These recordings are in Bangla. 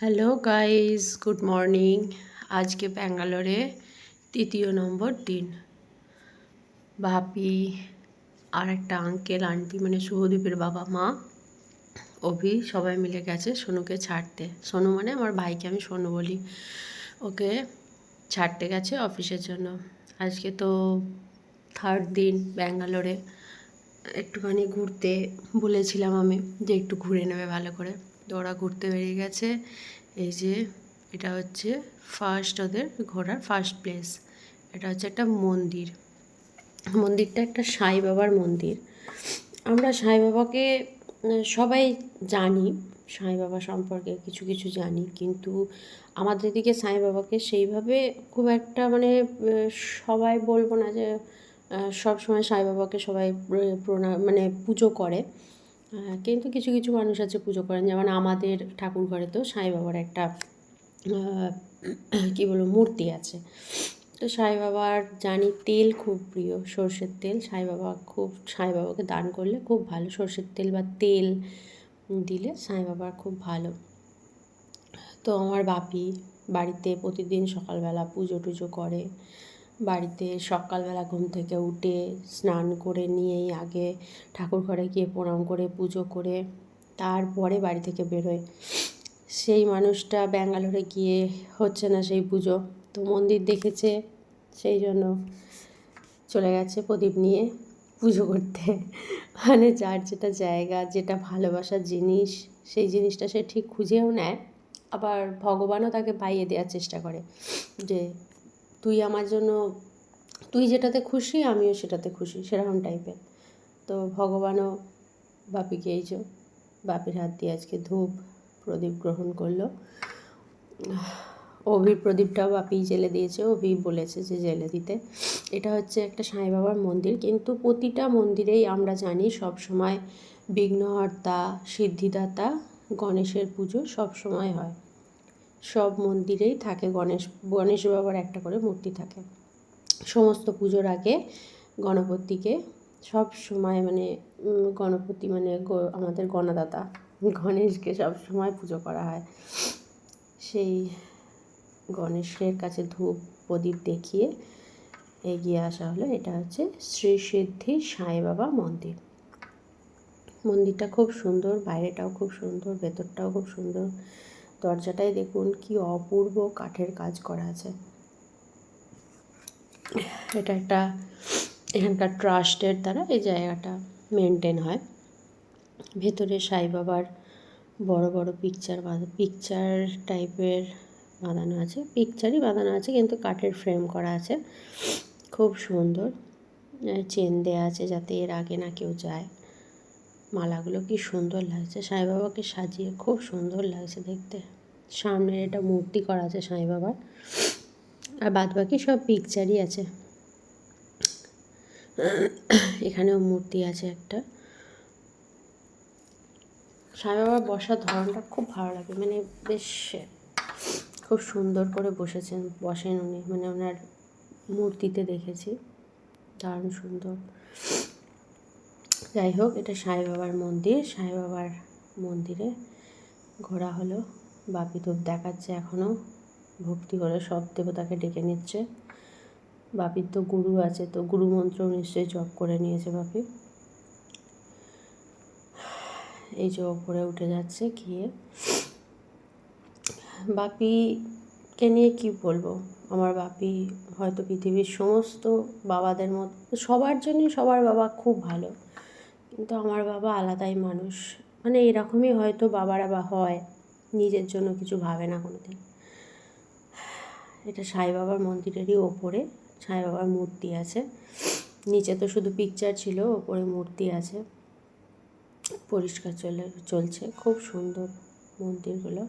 Hello guys, good morning. আজকে ব্যাঙ্গালোরে তৃতীয় নম্বর দিন। ভাবি আর একটা আঙ্কেল আন্টি মানে শুভদীপের বাবা মা অভি সবাই মিলে গেছে সোনুকে ছাড়তে। সোনু মানে আমার ভাইকে আমি সোনু বলি। ওকে ছাড়তে গেছে অফিসের জন্য। আজকে তো থার্ড দিন ব্যাঙ্গালোরে। একটুখানি ঘুরতে বলেছিলাম আমি যে একটু ঘুরে নেবে ভালো করে, তো ওরা ঘুরতে বেরিয়ে গেছে। এই যে এটা হচ্ছে ফার্স্ট ওদের ঘোরার ফার্স্ট প্লেস। এটা হচ্ছে একটা মন্দির। মন্দিরটা একটা সাই বাবার মন্দির। আমরা সাই বাবাকে সবাই জানি, সাই বাবা সম্পর্কে কিছু কিছু জানি, কিন্তু আমাদের দিকে সাই বাবাকে সেইভাবে খুব একটা মানে সবাই বলবো না যে সব সময় সাই বাবাকে সবাই প্রণাম মানে পুজো করে। কিন্তু কিছু কিছু মানুষ আছে পুজো করেন, যেমন আমাদের ঠাকুর ঘরে তো সাই বাবার একটা কী বলবো মূর্তি আছে। তো সাই বাবার জানি তেল খুব প্রিয়, সর্ষের তেল। সাই বাবাকে দান করলে খুব ভালো, সর্ষের তেল বা তেল দিলে সাই বাবার খুব ভালো। তো আমার বাপি বাড়িতে প্রতিদিন সকালবেলা পুজো টুজো করে। বাড়িতে সকালবেলা ঘুম থেকে উঠে স্নান করে নিয়েই আগে ঠাকুর ঘরে গিয়ে প্রণাম করে পুজো করে তারপরে বাড়ি থেকে বেরোয়। সেই মানুষটা ব্যাঙ্গালোরে গিয়ে হচ্ছে না সেই পুজো, তো মন্দির দেখেছে সেই জন্য চলে গেছে প্রদীপ নিয়ে পুজো করতে। মানে যার যেটা জায়গা, যেটা ভালোবাসার জিনিস, সেই জিনিসটা সে ঠিক খুঁজেও নেয়। আবার ভগবানও তাকে পাইয়ে দেওয়ার চেষ্টা করে যে তুই আমার জন্য, তুই যেটাতে খুশি আমিও সেটাতে খুশি, সেরকম টাইপের। তো ভগবানও বাপিকে এই যে বাপির হাত দিয়ে আজকে ধূপ প্রদীপ গ্রহণ করলো। অভির প্রদীপটাও বাপি জেলে দিয়েছে, অভি বলেছে যে জেলে দিতে। এটা হচ্ছে একটা সাই বাবার মন্দির, কিন্তু প্রতিটা মন্দিরেই আমরা জানি সব সময় বিঘ্নহর্তা সিদ্ধিদাতা গণেশের পুজো সব সময় হয়। সব মন্দিরেই থাকে গণেশ বাবার একটা করে মূর্তি থাকে। সমস্ত পুজোর আগে গণপতিকে সব সময় মানে গণপতি মানে আমাদের গণদাতা গণেশকে সব সময় পুজো করা হয়। সেই গণেশের কাছে ধূপ প্রদীপ দেখিয়ে এগিয়ে আসা হলো। এটা হচ্ছে শ্রী সিদ্ধি সাই বাবা মন্দির। মন্দিরটা খুব সুন্দর, বাইরেটাও খুব সুন্দর, ভেতরটাও খুব সুন্দর। দরজাটাই দেখুন কি অপূর্ব কাঠের কাজ করা আছে। এটা একটা এখানকার ট্রাস্টের দ্বারা এই জায়গাটা মেনটেন হয়। ভেতরে সাই বাবার বড় বড় পিকচার টাইপের বাঁধানো আছে, পিকচারই বাঁধানো আছে কিন্তু কাঠের ফ্রেম করা আছে, খুব সুন্দর। চেন দেওয়া আছে যাতে এর আগে না কেউ যায়। মালাগুলো কি সুন্দর লাগছে, সাই বাবাকে সাজিয়ে খুব সুন্দর লাগছে দেখতে। সামনের এটা মূর্তি করা আছে সাই বাবার, আর বাদ বাকি সব পিকচারই আছে। এখানেও মূর্তি আছে একটা। সাই বাবার বসার ধরনটা খুব ভালো লাগে, মানে বেশ খুব সুন্দর করে বসেন উনি, মানে ওনার মূর্তিতে দেখেছি দারুণ সুন্দর। যাই হোক, এটা সাই বাবার মন্দির। সাই বাবার মন্দিরে ঘোরা হলো। বাপি ধূপ দেখাচ্ছে এখনও, ভক্তি করে সব দেবতাকে ডেকে নিচ্ছে। বাপির তো গুরু আছে, তো গুরু মন্ত্র নিশ্চয়ই জপ করে নিয়েছে বাপি। এই যে ওপরে উঠে যাচ্ছে গিয়ে। বাপিকে নিয়ে কি বলবো, আমার বাপি হয়তো পৃথিবীর সমস্ত বাবাদের মধ্যে সবার জন্যই সবার বাবা খুব ভালো, কিন্তু আমার বাবা আলাদাই মানুষ। মানে এরকমই হয়তো বাবারা বা হয়, নিজের জন্য কিছু ভাবে না কোনোদিন। এটা সাই বাবার মন্দিরেরই ওপরে সাই বাবার মূর্তি আছে। নিচে তো শুধু পিকচার ছিল, ওপরে মূর্তি আছে। পরিষ্কার চলছে, খুব সুন্দর মন্দিরগুলো।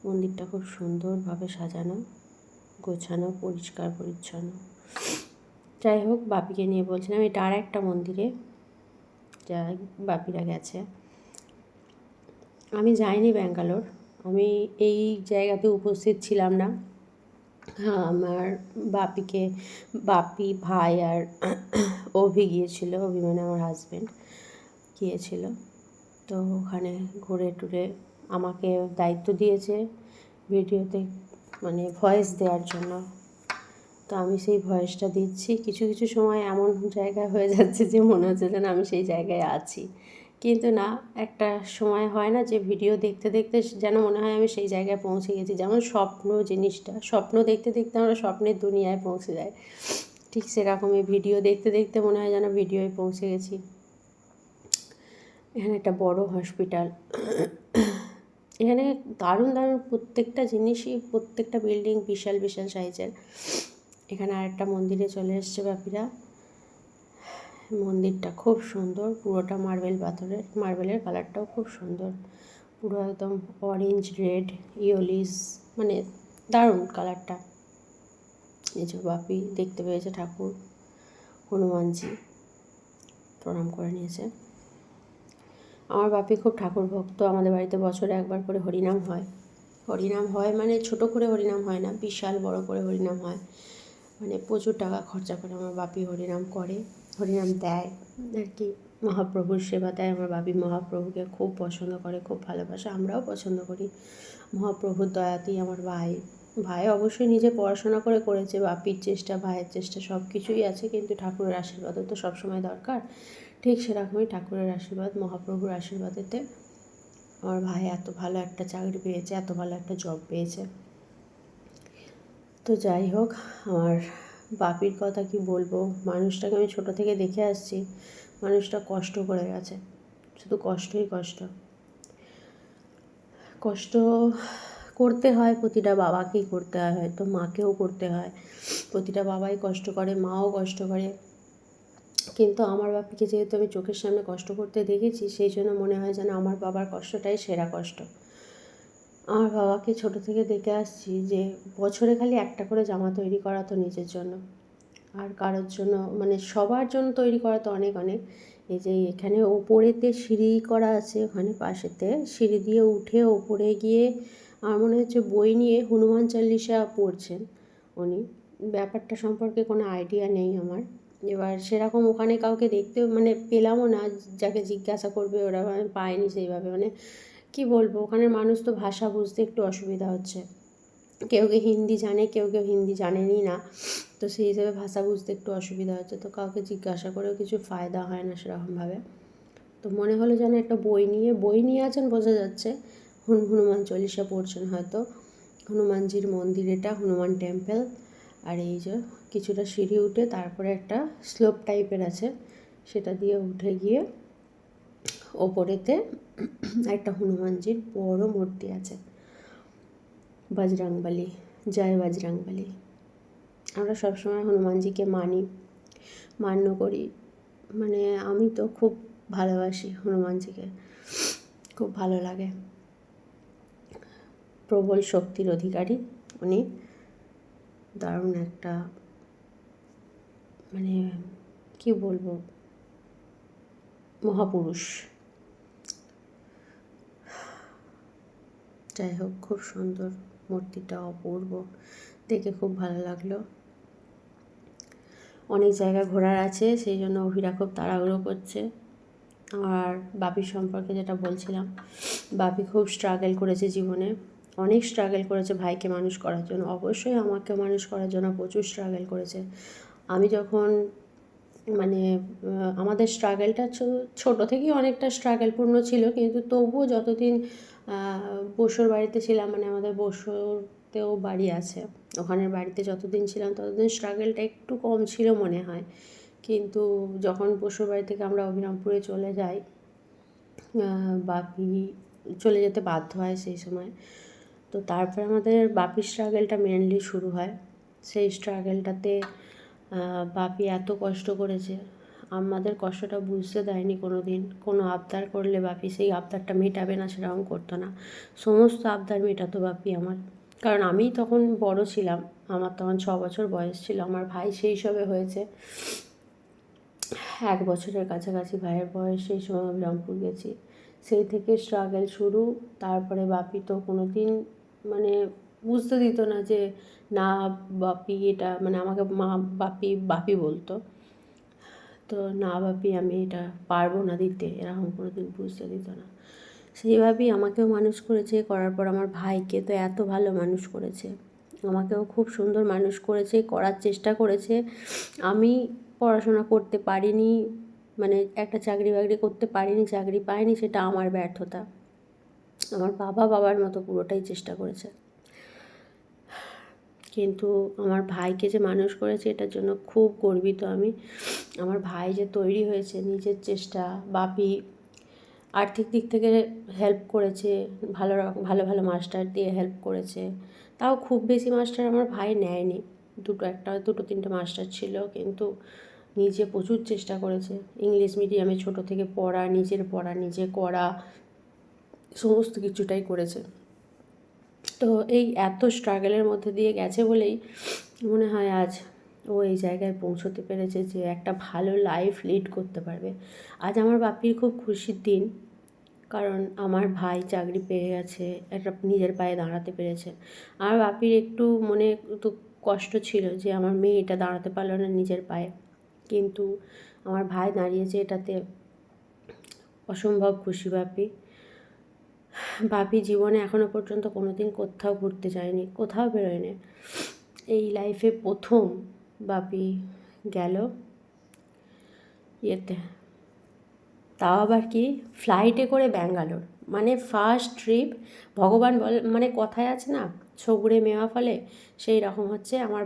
মন্দিরটা খুব সুন্দরভাবে সাজানো, গোছানো, পরিষ্কার পরিচ্ছন্ন। যাই হোক, বাপিকে নিয়ে বলছিলাম এটা আর একটা মন্দিরে যা বাপিরা গেছে। আমি যাইনি ব্যাঙ্গালোর, আমি এই জায়গাতে উপস্থিত ছিলাম না। হ্যাঁ, আমার বাপি ভাই আর অভি গিয়েছিল, অভি মানে আমার হাজব্যান্ড গিয়েছিল। তো ওখানে ঘুরে টুরে আমাকে দায়িত্ব দিয়েছে ভিডিওতে মানে ভয়েস দেওয়ার জন্য। তো আমি সেই ভয়েসটা দিচ্ছি। কিছু কিছু সময় এমন জায়গায় হয়ে যাচ্ছে যে মনে হচ্ছে যেন আমি সেই জায়গায় আছি, কিন্তু না, একটা সময় হয় না যে ভিডিও দেখতে দেখতে যেন মনে হয় আমি সেই জায়গায় পৌঁছে গেছি। যেমন স্বপ্ন জিনিসটা, স্বপ্ন দেখতে দেখতে আমরা স্বপ্নের দুনিয়ায় পৌঁছে যাই, ঠিক সেরকমই ভিডিও দেখতে দেখতে মনে হয় যেন ভিডিওয় পৌঁছে গেছি। এখানে একটা বড় হসপিটাল, এখানে দারুণ দারুণ প্রত্যেকটা জিনিসই, প্রত্যেকটা বিল্ডিং বিশাল বিশাল সাইজের। এখানে আরেকটা মন্দিরে চলে এসছে বাপিরা। মন্দিরটা খুব সুন্দর, পুরোটা মার্বেল পাথরের, মার্বেলের কালারটাও খুব সুন্দর, পুরো একদম অরেঞ্জ রেড ইয়োলিস, মানে দারুণ কালারটা। এই যে বাপি দেখতে পেয়েছে ঠাকুর, হনুমানজি প্রণাম করে নিয়েছে। আমার বাপি খুব ঠাকুর ভক্ত। আমাদের বাড়িতে বছরে একবার করে হরিনাম হয়। হরিনাম হয় মানে ছোট করে হরিনাম হয় না, বিশাল বড় করে হরিনাম হয়, মানে প্রচুর টাকা খরচা করে আমার বাপি হরিনাম করে, হরিনাম দেয় আর কি, মহাপ্রভুর সেবা দেয়। আমার বাপি মহাপ্রভুকে খুব পছন্দ করে, খুব ভালোবাসে, আমরাও পছন্দ করি। মহাপ্রভুর দয়াতেই আমার ভাই অবশ্যই নিজে পড়াশোনা করেছে, বাপির চেষ্টা ভাইয়ের চেষ্টা সব কিছুই আছে, কিন্তু ঠাকুরের আশীর্বাদও তো সবসময় দরকার। ঠিক সেরকমই ঠাকুরের আশীর্বাদ, মহাপ্রভুর আশীর্বাদেতে আমার ভাই এত ভালো একটা চাকরি পেয়েছে, এত ভালো একটা জব পেয়েছে। তো যাই হোক, আমার বাপির কথা কি বলবো, মানুষটাকে আমি ছোটো থেকে দেখে আসছি, মানুষটা কষ্ট করে গেছে, শুধু কষ্টই কষ্ট। কষ্ট করতে হয়, প্রতিটা বাবাকেই করতে হয়, হয়তো মাকেও করতে হয়, প্রতিটা বাবাই কষ্ট করে, মাও কষ্ট করে, কিন্তু আমার বাপিকে যেহেতু আমি চোখের সামনে কষ্ট করতে দেখেছি, সেই জন্য মনে হয় যেন আমার বাবার কষ্টটাই সেরা কষ্ট। আমার বাবাকে ছোটো থেকে দেখে আসছি যে বছরে খালি একটা করে জামা তৈরি করা তো নিজের জন্য, আর কারোর জন্য, মানে সবার জন্য তৈরি করা তো অনেক অনেক। এই যে এখানে ওপরেতে সিঁড়ি করা আছে, ওখানে পাশেতে সিঁড়ি দিয়ে উঠে ওপরে গিয়ে আমার মনে হচ্ছে বই নিয়ে হনুমান চল্লিশা পড়ছেন উনি। ব্যাপারটা সম্পর্কে কোনো আইডিয়া নেই আমার। এবার সেরকম ওখানে কাউকে দেখতে মানে পেলামও না, যাকে জিজ্ঞাসা করবে ওরা আমি পাইনি সেইভাবে, মানে কি বলবো, ওখানের মানুষ তো ভাষা বুঝতে একটু অসুবিধা হচ্ছে, কেউ কেউ হিন্দি জানে, কেউ কেউ হিন্দি জানেনই না, তো সেই হিসেবে ভাষা বুঝতে একটু অসুবিধা হচ্ছে, তো কাউকে জিজ্ঞাসা করেও কিছু ফায়দা হয় না সেরকমভাবে। তো মনে হলো যেন একটা বই নিয়ে আছেন বোঝা যাচ্ছে, হনুমান চল্লিশা পড়ছেন হয়তো। হনুমানজির মন্দির এটা, হনুমান টেম্পল। আর এই যে কিছুটা সিঁড়ি উঠে তারপরে একটা স্লোপ টাইপের আছে, সেটা দিয়ে উঠে গিয়ে ওপরেতে একটা হনুমানজির বড় মূর্তি আছে, বজরংবলী, জয় বজরংবলী। আমরা সবসময় হনুমানজিকে মান্য করি, মানে আমি তো খুব ভালোবাসি হনুমানজিকে, খুব ভালো লাগে। প্রবল শক্তির অধিকারী উনি, দারুণ একটা, মানে কি বলবো, মহাপুরুষ। যাই হোক, খুব সুন্দর মূর্তিটা, অপূর্ব, দেখে খুব ভালো লাগলো। অনেক জায়গা ঘোরার আছে, সেই জন্য অভিরা খুব তাড়াহুড়ো করছে। আর বাপির সম্পর্কে যেটা বলছিলাম, বাপি খুব স্ট্রাগল করেছে জীবনে, অনেক স্ট্রাগল করেছে ভাইকে মানুষ করার জন্য, অবশ্যই আমাকে মানুষ করার জন্য প্রচুর স্ট্রাগল করেছে। আমি যখন মানে আমাদের স্ট্রাগলটা ছোটো থেকেই অনেকটা স্ট্রাগলপূর্ণ ছিল, কিন্তু তবুও যতদিন বসুর বাড়িতে ছিলাম, মানে আমাদের বসুরতেও বাড়ি আছে, ওখানের বাড়িতে যতদিন ছিলাম ততদিন স্ট্রাগলটা একটু কম ছিল মনে হয়, কিন্তু যখন বসুর বাড়ি থেকে আমরা অভিরামপুরে চলে যাই, বাপি চলে যেতে বাধ্য হয় সেই সময়, তো তারপরে আমাদের বাপির স্ট্রাগলটা মেনলি শুরু হয়। সেই স্ট্রাগলটাতে বাপি এত কষ্ট করেছে, আমাদের কষ্টটা বুঝতে দেয়নি কোনো দিন। কোনো আবদার করলে বাপি সেই আবদারটা মেটাবে না সেরকম করতো না, সমস্ত আবদার মেটাতো বাপি আমার। কারণ আমি তখন বড় ছিলাম, আমার তখন 6 বছর বয়স ছিল, আমার ভাই সেই সবে হয়েছে 1 বছরের কাছাকাছি ভাইয়ের বয়স, সেই সময় আমি রংপুর গেছি, সেই থেকে স্ট্রাগল শুরু। তারপরে বাপি তো কোনো দিন মানে বুঝতে দিত না যে না বাপি এটা, মানে আমাকে বাপি বলতো, তো না বাপি আমি এটা পারবো না দিতে, এরকম কোনো দিন বুঝতে দিত না। সেইভাবেই আমাকেও মানুষ করেছে, করার পর আমার ভাইকে তো এত ভালো মানুষ করেছে, আমাকেও খুব সুন্দর মানুষ করেছে, করার চেষ্টা করেছে। আমি পড়াশোনা করতে পারিনি, মানে একটা চাকরি বাকরি করতে পারিনি, চাকরি পাইনি, সেটা আমার ব্যর্থতা। আমার বাবার মতো পুরোটাই চেষ্টা করেছে, কিন্তু আমার ভাইকে যে মানুষ করেছে এটার জন্য খুব গর্বিত আমি। আমার ভাই যে তৈরি হয়েছে নিজের চেষ্টা, বাপি আর্থিক দিক থেকে হেল্প করেছে, ভালো ভালো মাস্টার দিয়ে হেল্প করেছে, তাও খুব বেশি মাস্টার আমার ভাই নেয়নি, দুটো তিনটে মাস্টার ছিল, কিন্তু নিজে প্রচুর চেষ্টা করেছে। ইংলিশ মিডিয়ামে ছোটো থেকে পড়া, নিজে করা, সমস্ত কিছুটাই করেছে। তো এই এত স্ট্রাগলের মধ্যে দিয়ে গেছে বলেই মনে হয় আজ ও এই জায়গায় পৌঁছতে পেরেছে যে একটা ভালো লাইফ লিড করতে পারবে। আজ আমার বাপির খুব খুশির দিন, কারণ আমার ভাই চাকরি পেয়ে গেছে, একটা নিজের পায়ে দাঁড়াতে পেরেছে। আর বাপির একটু মনে তো কষ্ট ছিল যে আমার মেয়েটা দাঁড়াতে পারলো না নিজের পায়ে, কিন্তু আমার ভাই দাঁড়িয়েছে, এটাতে অসম্ভব খুশি বাপি। বাপি জীবনে এখনও পর্যন্ত কোনো দিন কোথাও ঘুরতে যায়নি, কোথাও বেরোয়নি। এই লাইফে প্রথম বাপি গেল ইয়েতে, তাও আবার কি ফ্লাইটে করে ব্যাঙ্গালোর, মানে ফার্স্ট ট্রিপ। ভগবান মানে কথায় আছে না, ছগুড়ে মেওয়া ফলে, সেই রকম হচ্ছে আমার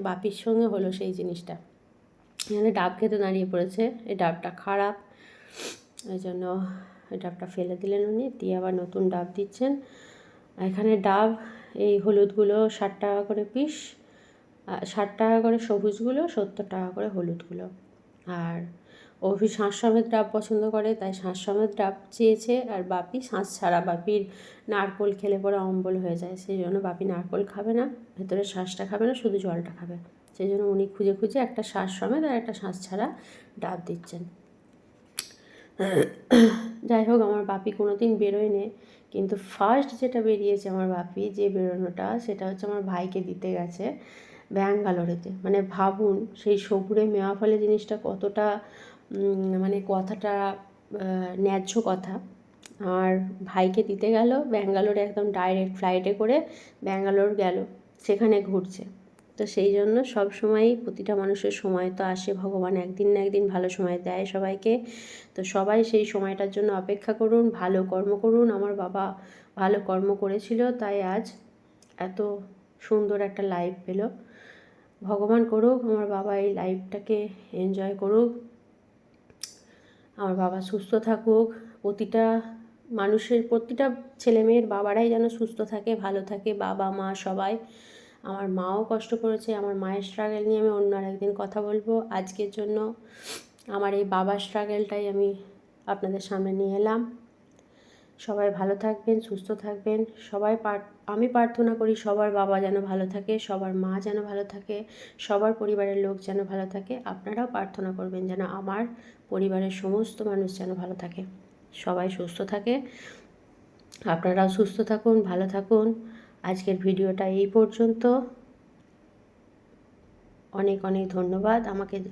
বাপির সঙ্গে হলো সেই জিনিসটা। এখানে ডাব খেতে দাঁড়িয়ে পড়েছে, এই ডাবটা খারাপ, ওই জন্য এই ডাবটা ফেলে দিলেন উনি, দিয়ে আবার নতুন ডাব দিচ্ছেন। এখানে ডাব এই হলুদগুলো 60 টাকা করে পিস, 60 টাকা করে সবুজগুলো, 70 টাকা করে হলুদগুলো। আর অভি শাঁস সমেত ডাব পছন্দ করে, তাই শাঁস সমেত ডাব চেয়েছে। আর বাপি শাঁস ছাড়া, বাপির নারকোল খেলে পরে অম্বল হয়ে যায়, সেই জন্য বাপি নারকোল খাবে না, ভেতরে শাঁসটা খাবে না, শুধু জলটা খাবে। সেই জন্য উনি খুঁজে খুঁজে একটা শাঁস সমেত আর একটা শাঁস ছাড়া ডাব দিচ্ছেন। যাই হোক, আমার বাপি কোনো দিন বেরোয়নি, কিন্তু ফার্স্ট যেটা বেরিয়েছে আমার বাপি, যে বেরোনোটা, সেটা হচ্ছে আমার ভাইকে দিতে গেছে ব্যাঙ্গালোরেতে। মানে ভাবুন সেই সবুরে মেওয়া ফলে জিনিসটা কতটা, মানে কথাটা ন্যায্য কথা। আর ভাইকে দিতে গেল ব্যাঙ্গালোরে, একদম ডাইরেক্ট ফ্লাইটে করে ব্যাঙ্গালোর গেল, সেখানে ঘুরছে। তো সেই জন্য সব সময়ই প্রতিটা মানুষের সময় তো আসে, ভগবান একদিন না একদিন ভালো সময় দেয় সবাইকে। তো সবাই সেই সময়টার জন্য অপেক্ষা করুন, ভালো কর্ম করুন। আমার বাবা ভালো কর্ম করেছিল, তাই আজ এত সুন্দর একটা লাইফ পেল। ভগবান করুক আমার বাবা এই লাইফটাকে এনজয় করুক, আমার বাবা সুস্থ থাকুক, প্রতিটা মানুষের, প্রতিটা ছেলেমেয়ের বাবারাই যেন সুস্থ থাকে, ভালো থাকে, বাবা মা সবাই। আমার মাও কষ্ট করেছে, আমার মায়ের স্ট্রাগল নিয়ে আমি অন্য আরেকদিন কথা বলবো। আজকের জন্য আমার এই বাবার স্ট্রাগলটাই আমি আপনাদের সামনে নিয়ে এলাম। সবাই ভালো থাকবেন, সুস্থ থাকবেন। আমি প্রার্থনা করি সবার বাবা যেন ভালো থাকে, সবার মা যেন ভালো থাকে, সবার পরিবারের লোক যেন ভালো থাকে। আপনারাও প্রার্থনা করবেন যেন আমার পরিবারের সমস্ত মানুষ যেন ভালো থাকে, সবাই সুস্থ থাকে। আপনারাও সুস্থ থাকুন, ভালো থাকুন। আজকের ভিডিওটা এই পর্যন্ত। অনেক অনেক ধন্যবাদ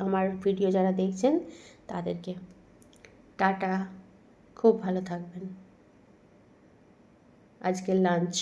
আমার ভিডিও যারা দেখছেন তাদেরকে। টাটা, খুব ভালো থাকবেন। আজকের লাঞ্চ